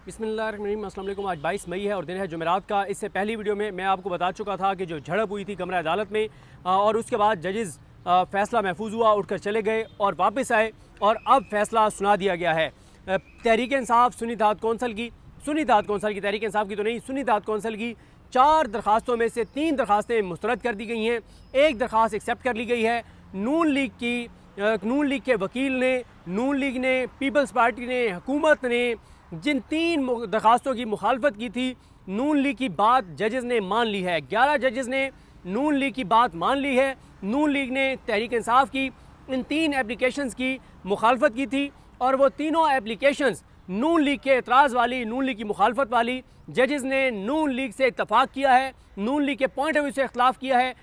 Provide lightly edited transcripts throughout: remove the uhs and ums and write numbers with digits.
बिस्मिल्लाहिर्रहमानिर्रहीम। अस्सलाम वालेकुम। आज 22 मई है और दिन है जुमेरात का। इससे पहली वीडियो में मैं आपको बता चुका था कि जो झड़प हुई थी कमरा अदालत में और उसके बाद जजेस फ़ैसला महफूज हुआ, उठकर चले गए और वापस आए और अब फ़ैसला सुना दिया गया है। तहरीक इंसाफ सुन्नी इत्तेहाद कौंसिल की तहरीक इंसाफ की तो नहीं, सुन्नी इत्तेहाद कौंसिल की 4 दरखास्तों में से 3 दरखास्तें मुस्तरद कर दी गई हैं, 1 दरखास्त एक्सेप्ट कर ली गई है। नून लीग के वकील ने, नून लीग ने, पीपल्स पार्टी ने, हुकूमत ने जिन 3 दरखास्तों की मुखालफत की थी, नून लीग की बात जजेस ने मान ली है। 11 जजेस ने नून लीग की बात मान ली है। नून लीग ने तहरीक इंसाफ की इन 3 एप्लीकेशंस की मुखालफत की थी और वो तीनों एप्लीकेशंस नून लीग के एतराज़ वाली, नून लीग की मुखालफत वाली, जजेस ने नून लीग से इत्तफाक किया है, नून लीग के पॉइंट ऑफ व्यू से इख्तलाफ किया है,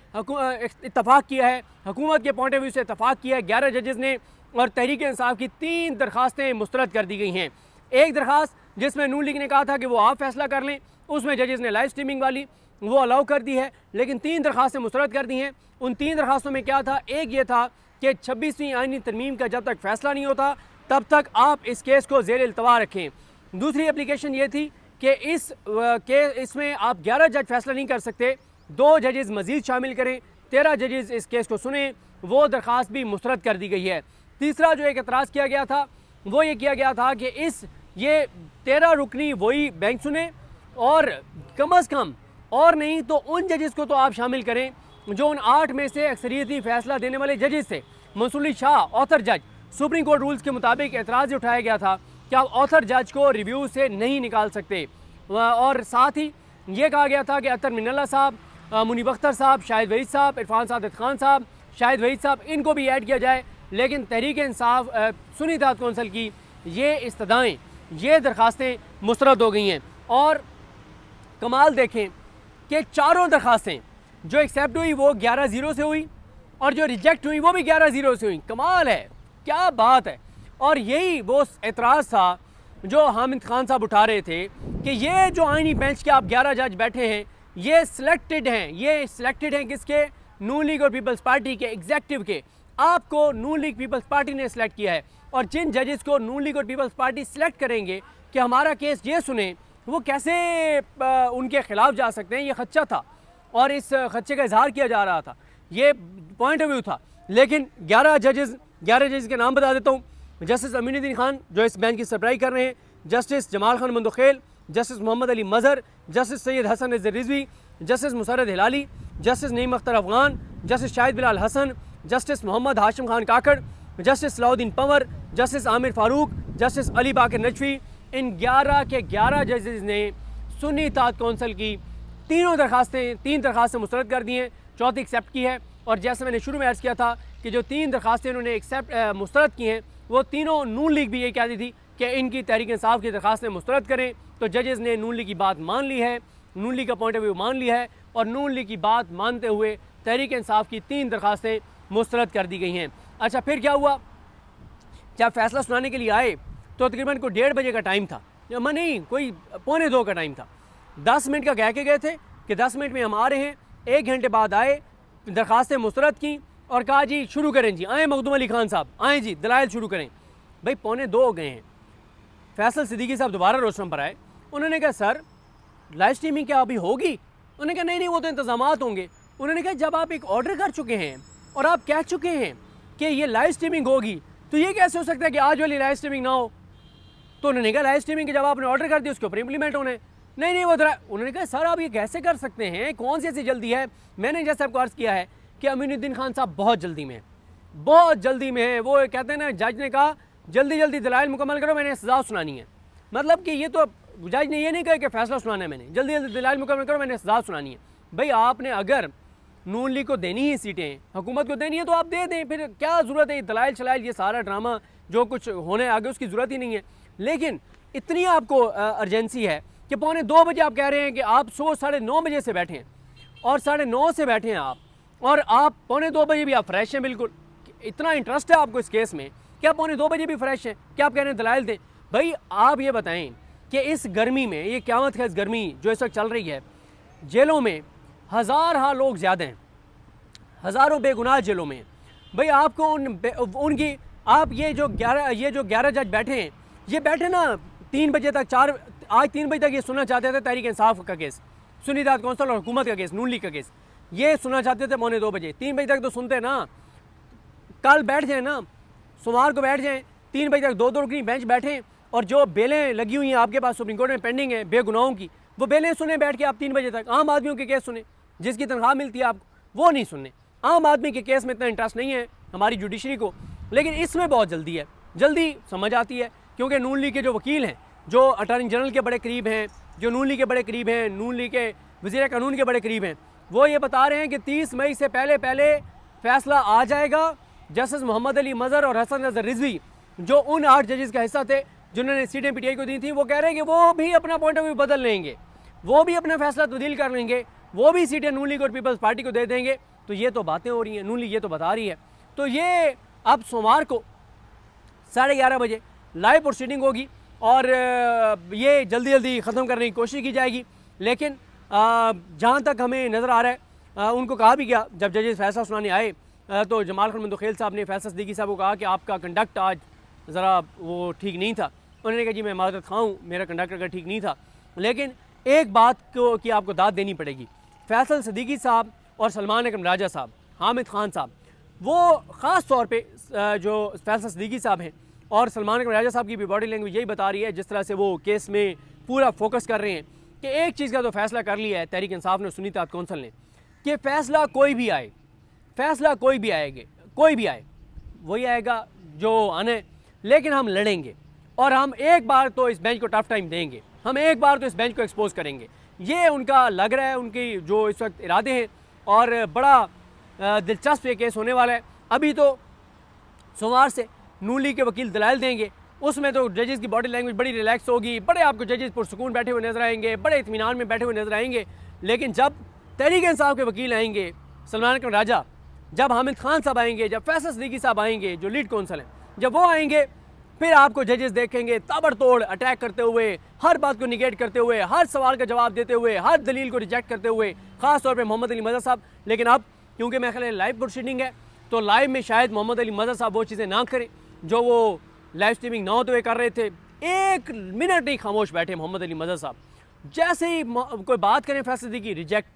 इत्तफाक किया है, हुकूमत के पॉइंट ऑफ व्यू से इत्तफाक किया है 11 जजेस ने। और तहरीक इंसाफ की 3 दरखास्तें मुस्तरद कर दी गई हैं। एक दरखास्त जिसमें नून लीग ने कहा था कि वो आप फैसला कर लें, उसमें जजेस ने लाइव स्ट्रीमिंग वाली वो अलाउ कर दी है, लेकिन 3 दरखास्तें मुस्तरद कर दी हैं। उन 3 दरखास्तों में क्या था? एक ये था कि 26वीं आईनी तरमीम का जब तक फैसला नहीं होता तब तक आप इस केस को ज़ेर इल्तवा रखें। दूसरी एप्लीकेशन ये थी कि इसमें आप 11 जज फैसला नहीं कर सकते, 2 जजेस मज़ीद शामिल करें, 13 जजेस इस केस को सुने, वो दरख्वास्त भी मुस्तरद कर दी गई है। तीसरा जो एक एतराज़ किया गया था वो ये किया गया था कि ये 13 रुकनी वही बैंक सुने और कम अज़ कम और नहीं तो उन जजेस को तो आप शामिल करें जो उन 8 में से अक्सरियती फ़ैसला देने वाले जजेस थे। मंसूर अली शाह ऑथर जज, सुप्रीम कोर्ट रूल्स के मुताबिक एतराज़ उठाया गया था कि आप ऑथर जज को रिव्यू से नहीं निकाल सकते। और साथ ही ये कहा गया था कि अतर मिनल्ला साहब, मुनीब अख्तर साहब, शाहिद वहीद साहब, इरफान सादिक खान साहब, शाहिद वहीद साहब, इनको भी ऐड किया जाए। लेकिन तहरीक इंसाफ सुन्नी इत्तेहाद कौंसिल की ये इस्तदाएँ, ये दरखास्तें मुस्तरद हो गई हैं। और कमाल देखें कि चारों दरखास्तें जो एक्सेप्ट हुई वो 11-0 से हुई और जो रिजेक्ट हुई वो भी 11-0 से हुई। कमाल है, क्या बात है। और यही वो एतराज़ था जो हामिद खान साहब उठा रहे थे कि ये जो आईनी बेंच के आप 11 जज बैठे हैं ये सिलेक्टेड हैं किसके? नून लीग और पीपल्स पार्टी के एग्जेक्टिव के। आपको नून लीग पीपल्स पार्टी ने सिलेक्ट किया है और जिन जजेस को नून लीग और पीपल्स पार्टी सिलेक्ट करेंगे कि हमारा केस ये सुने, वो कैसे उनके खिलाफ जा सकते हैं? ये खदशा था और इस खदशे का इजहार किया जा रहा था, ये पॉइंट ऑफ व्यू था। लेकिन 11 जजेस के नाम बता देता हूँ। जस्टिस अमीनुद्दीन खान जो इस बेंच की सरबराही कर रहे हैं, Justice Jamal Khan Mandokhel, Justice Mohammad Ali Mazhar, Justice Syed Hasan Rizvi, Justice Musarrat Hilali, Justice Naeem Akhtar Afghan, Justice Shahid Bilal Hasan, Justice Mohammad Hashim Khan Kakar, Justice Salahuddin Panwar, Justice Amir Farooq, Justice Ali Baqar Najafi, इन 11 के 11 जजेस ने सुन्नी इत्तेहाद कौंसिल की 3 दरखास्तें मुस्तरद कर दी हैं, चौथी एक्सेप्ट की है। और जैसे मैंने शुरू में अर्ज़ किया था कि जो 3 दरखास्तें उन्होंने मुस्तरद की हैं वो तीनों नून लीग भी ये कहती थी कि इनकी तहरीक इंसाफ की दरखास्तें मुस्तरद करें, तो जजेस ने नून लीग की बात मान ली है, नून लीग का पॉइंट ऑफ व्यू मान लिया है और नून लीग की बात मानते हुए तहरीक इंसाफ की 3 दरखास्तें मुस्तरद कर दी गई हैं। अच्छा, फिर क्या हुआ? जब फैसला सुनाने के लिए आए तो तकरीबन कोई 1:30 बजे का टाइम था, नहीं कोई 1:45 का टाइम था। 10 मिनट का कह के गए थे कि 10 मिनट में हम आ रहे हैं। 1 घंटे बाद आए, दरखास्तें मुस्तरद की और कहा जी शुरू करें, जी आए मखदूम अली खान साहब, आए जी दलाइल शुरू करें। भाई 1:45 हो गए हैं। फैसल सिद्दीकी साहब दोबारा रोस्टरम पर आए, उन्होंने कहा सर लाइव स्ट्रीमिंग क्या अभी होगी? उन्होंने कहा नहीं वो तो इंतजामात होंगे। उन्होंने कहा जब आप एक ऑर्डर कर चुके हैं और आप कह चुके हैं कि ये लाइव स्ट्रीमिंग होगी तो ये कैसे हो सकता है कि आज वाली लाइव स्ट्रीमिंग ना हो? तो उन्होंने कहा लाइव स्ट्रीमिंग के जब आपने ऑर्डर कर दिया उसके ऊपर इंप्लीमेंट होने। नहीं वो उन्होंने कहा सर आप ये कैसे कर सकते हैं, कौन सी ऐसी जल्दी है? मैंने जैसे आपको अर्ज़ किया है कि अमीनुद्दीन खान साहब बहुत जल्दी में है। वो कहते हैं ना, जज ने कहा जल्दी दलाइल मुकम्मल करो, मैंने सज़ा सुनानी है। मतलब कि ये तो जज ने ये नहीं कहा कि फ़ैसला सुनाना है, मैंने जल्दी दलाइल मुकम्मल करो, मैंने सज़ा सुनानी है। भाई आपने अगर नून लीग को देनी ही सीटें, हुकूमत को देनी है तो आप दे दें, फिर क्या ज़रूरत है दलाइल शलाइल ये सारा ड्रामा जो कुछ होने आगे उसकी ज़रूरत ही नहीं है। लेकिन इतनी आपको अर्जेंसी है कि 1:45 बजे आप कह रहे हैं कि आप 9:30 बजे से बैठे हैं और 9:30 से बैठे हैं आप, और आप 1:45 बजे भी आप फ्रेश हैं। बिल्कुल इतना इंटरेस्ट है आपको इस केस में कि आप 1:45 बजे भी फ्रेश हैं, क्या आप कह रहे हैं दलाइल दें? भाई आप ये बताएं कि इस गर्मी में, ये क़यामत है इस गर्मी जो इस वक्त चल रही है, जेलों में हज़ार लोग ज़्यादा हैं, हज़ारों बेगुनाह जेलों में। भाई आपको उनकी आप ये जो 11 जज बैठे हैं, ये बैठे ना 3 बजे तक आज 3 बजे तक ये सुनना चाहते थे तहरीक इंसाफ का केस, सुन्नी इत्तेहाद कौंसिल और हुकूमत का केस, नून लीग का केस, ये सुनना चाहते थे पौने 2 बजे। 3 बजे तक तो सुनते ना, कल बैठ जाए ना, सोमवार को बैठ जाएं, 3 बजे तक 2-2 रुकनी बेंच बैठें और जो बेलें लगी हुई हैं आपके पास सुप्रीम कोर्ट में पेंडिंग है बेगुनाहों की, वो बेलें सुने बैठ के आप 3 बजे तक। आम आदमियों के केस सुने, जिसकी तनख्वाह मिलती है आपको, वो नहीं सुनने। आम आदमी के केस में इतना इंटरेस्ट नहीं है हमारी जुडिशरी को, लेकिन इसमें बहुत जल्दी है, जल्दी समझ आती है, क्योंकि नून लीग के जो वकील हैं, जो अटॉर्नी जनरल के बड़े करीब हैं, जो नून लीग के बड़े करीब हैं, नून लीग के वज़ीर कानून के बड़े करीब हैं, वो ये बता रहे हैं कि 30 मई से पहले फैसला आ जाएगा। जस्टिस मोहम्मद अली मज़हर और हसन नज़र रिजवी, जो उन 8 जजेस का हिस्सा थे जिन्होंने सीटें PTI को दी थी, वो कह रहे हैं कि वो भी अपना पॉइंट ऑफ व्यू बदल लेंगे, वो भी अपना फैसला तब्दील कर लेंगे, वो भी सीटें नून लीग और पीपल्स पार्टी को दे देंगे। तो ये तो बातें हो रही हैं, नून लीग ये तो बता रही है। तो ये अब सोमवार को 11:30 बजे लाइव प्रोसीडिंग होगी और ये जल्दी जल्दी ख़त्म करने की कोशिश की जाएगी। लेकिन जहाँ तक हमें नज़र आ रहा है, उनको कहा भी गया जब जजेस फैसला सुनाने आए, तो जमाल खान मंदोखेल साहब ने फैसला सिद्दीकी साहब को कहा कि आपका कंडक्ट आज ज़रा वो ठीक नहीं था। उन्होंने कहा जी मैं माजरत खां हूँ, मेरा कंडक्ट अगर ठीक नहीं था। लेकिन एक बात को कि आपको दाद देनी पड़ेगी, फैसल सिद्दीकी साहब और सलमान अकरम राजा साहब, हामिद खान साहब, वो ख़ास तौर पे जो फैसल सिद्दीकी साहब हैं और सलमान अकरम राजा साहब की भी बॉडी लैंग्वेज यही बता रही है, जिस तरह से वो केस में पूरा फोकस कर रहे हैं कि एक चीज़ का तो फैसला कर लिया है तहरीक इंसाफ ने, सुन्नी इत्तेहाद कौंसिल ने, कि फ़ैसला कोई भी आए, फैसला कोई भी आएगा, कोई भी आए वही आएगा जो आने, लेकिन हम लड़ेंगे और हम एक बार तो इस बेंच को टफ टाइम देंगे, हम एक बार तो इस बेंच को एक्सपोज करेंगे। ये उनका लग रहा है, उनकी जो इस वक्त इरादे हैं, और बड़ा दिलचस्प ये केस होने वाला है। अभी तो सोमवार से नून लीग के वकील दलाइल देंगे, उसमें तो जजेस की बॉडी लैंग्वेज बड़ी रिलैक्स होगी, बड़े आपको जजेस पुरसुकून बैठे हुए नजर आएंगे, बड़े इत्मीनान में बैठे हुए नजर आएंगे। लेकिन जब तहरीक इंसाफ के वकील आएंगे, सलमान अकरम राजा, जब हामिद खान साहब आएंगे, जब फैसल सिद्दीकी साहब आएंगे जो लीड कौंसल हैं, जब वो आएंगे, फिर आपको जजेस देखेंगे ताबड़तोड़ अटैक करते हुए, हर बात को निगेट करते हुए, हर सवाल का जवाब देते हुए, हर दलील को रिजेक्ट करते हुए, ख़ास तौर पे मोहम्मद अली मज़हर साहब। लेकिन अब क्योंकि मैं ख्याल लाइव प्रोसीडिंग है, तो लाइव में शायद मोहम्मद अली मज़हर साहब वो चीज़ें ना करें जो वो लाइव स्ट्रीमिंग ना होते हुए कर रहे थे। 1 मिनट नहीं खामोश बैठे मोहम्मद अली मज़हर साहब। जैसे ही कोई बात करें फैसल सिद्दीकी रिजेक्ट,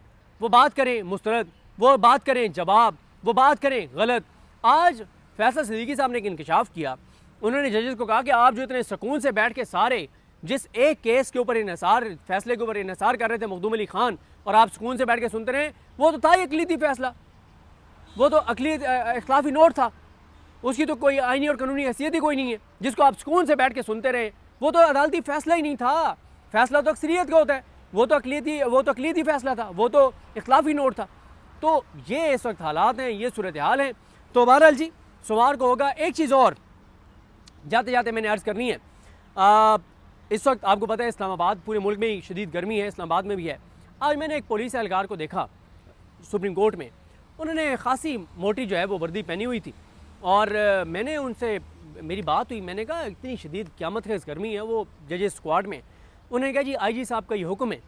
वो बात करें मुस्तरद, वो बात करें जवाब, वो बात करें गलत। आज फैसल सिद्दीकी साहब ने एक इंकशाफ किया, उन्होंने जजेस को कहा कि आप जो इतने सुकून से बैठ के सारे जिस एक केस के ऊपर इन्हिसार, फैसले के ऊपर इन्हिसार कर रहे थे मखदूम अली खान, और आप सुकून से बैठ के सुनते रहे, वो तो था ही अकलीती फैसला, वो तो इख्लाफी नोट था, उसकी तो कोई आईनी और कानूनी हैसियत ही कोई नहीं है, जिसको आप सुकून से बैठ के सुनते रहे। वो तो अदालती फैसला ही नहीं था, फैसला तो अक्सरियत का होता है, वो तो अकलीती फैसला था, वो तो इख्लाफी नोट था। तो ये इस वक्त हालात हैं, ये सूरत हाल है। तो बहरहाल जी सोमवार को होगा। एक चीज़ और जाते जाते मैंने अर्ज़ करनी है, इस वक्त आपको पता है इस्लामाबाद पूरे मुल्क में ही शदीद गर्मी है, इस्लामाबाद में भी है। आज मैंने एक पुलिस एहलकार को देखा सुप्रीम कोर्ट में, उन्होंने खासी मोटी जो है वो वर्दी पहनी हुई थी, और मैंने उनसे मेरी बात हुई, मैंने कहा इतनी शदीद क़यामत खेज़ गर्मी है वो जजेस स्क्वाड में। उन्होंने कहा जी IG साहब का ये हुक्म है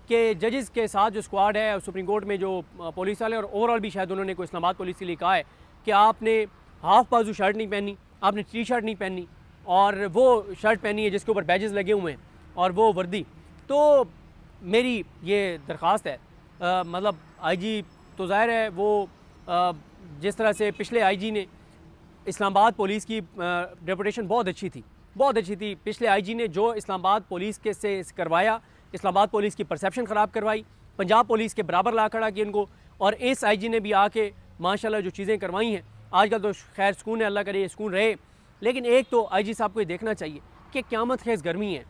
कि जजेस के साथ जो स्क्वाड है सुप्रीम कोर्ट में, जो पुलिस वाले, और ओवरऑल भी शायद उन्होंने कोई इस्लामाबाद पुलिस के लिए कहा है कि आपने हाफ बाजू शर्ट नहीं पहनी, आपने T-शर्ट नहीं पहनी, और वो शर्ट पहनी है जिसके ऊपर बैजेस लगे हुए हैं, और वो वर्दी। तो मेरी ये दरख्वास्त है, मतलब IG तो ज़ाहिर है वो जिस तरह से पिछले IG ने इस्लामाबाद पुलिस की रेपुटेशन बहुत अच्छी थी, बहुत अच्छी थी। पिछले IG ने जो इस्लामाबाद पुलिस के से करवाया, इस्लामाबाद पुलिस की परसेप्शन ख़राब करवाई, पंजाब पुलिस के बराबर ला खड़ा किया इनको, और इस IG ने भी आके माशाल्लाह जो चीज़ें करवाई हैं, आजकल तो खैर सुकून है, अल्लाह करे सुकून रहे। लेकिन एक तो IG साहब को ये देखना चाहिए कि क़यामत खेज़ गर्मी है,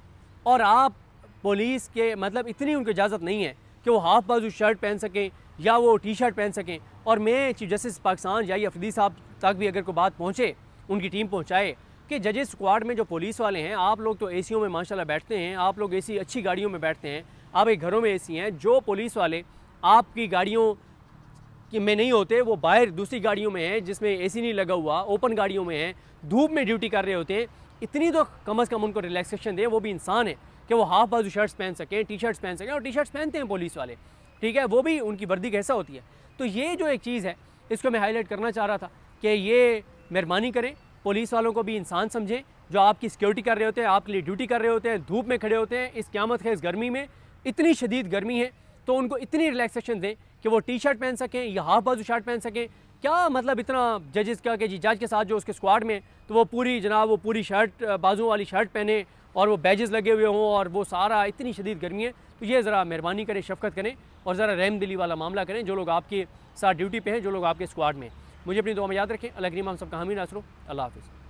और आप पुलिस के मतलब इतनी उनको इजाज़त नहीं है कि वो हाफ बाजू शर्ट पहन सकें या वो T-शर्ट पहन सकें। और मैं चीफ जस्टिस पाकिस्तान याही अफरीदी साहब तक भी अगर कोई बात पहुँचे, उनकी टीम पहुँचाए कि जजेस स्क्वाड में जो पुलिस वाले हैं, आप लोग तो एसियों में माशाल्लाह बैठते हैं, आप लोग एसी अच्छी गाड़ियों में बैठते हैं, आपके घरों में एसी हैं, जो पुलिस वाले आपकी गाड़ियों में नहीं होते, वो बाहर दूसरी गाड़ियों में हैं जिसमें एसी नहीं लगा हुआ, ओपन गाड़ियों में हैं, धूप में ड्यूटी कर रहे होते हैं। इतनी तो कम अज़ कम उनको रिलैक्सेशन दें, वो भी इंसान है, कि वो हाफ बाजू शर्ट्स पहन सकें, T-शर्ट्स पहन सकें, और T-शर्ट्स पहनते हैं पुलिस वाले, ठीक है, वो भी उनकी वर्दी कैसा होती है। तो ये जो एक चीज़ है, इसको मैं हाईलाइट करना चाह रहा था कि ये मेहरबानी करें पुलिस वालों को भी इंसान समझें, जो आपकी सिक्योरिटी कर रहे होते हैं, आपके लिए ड्यूटी कर रहे होते हैं, धूप में खड़े होते हैं, इस क़यामत खेज़ गर्मी में, इतनी शदीद गर्मी है, तो उनको इतनी रिलैक्सेशन दें कि वो टी शर्ट पहन सकें या हाफ बाजू शर्ट पहन सकें। क्या मतलब इतना जजेस का कि जी जज के साथ जो उसके स्क्वाड में, तो वो पूरी शर्ट बाजुओं वाली शर्ट पहने और वो बैजेस लगे हुए हों और वो सारा, इतनी शदीद गर्मी है। तो ये ज़रा मेहरबानी करें, शफ़क़त करें और ज़रा रहम दिली वाला मामला करें जो लोग आपके साथ ड्यूटी पे हैं, जो लोग आपके स्क्वाड में। मुझे अपनी दुआ में याद रखें। अल्लाह करीम हम सबका हामी नासरो। अल्लाह हाफ़िज़।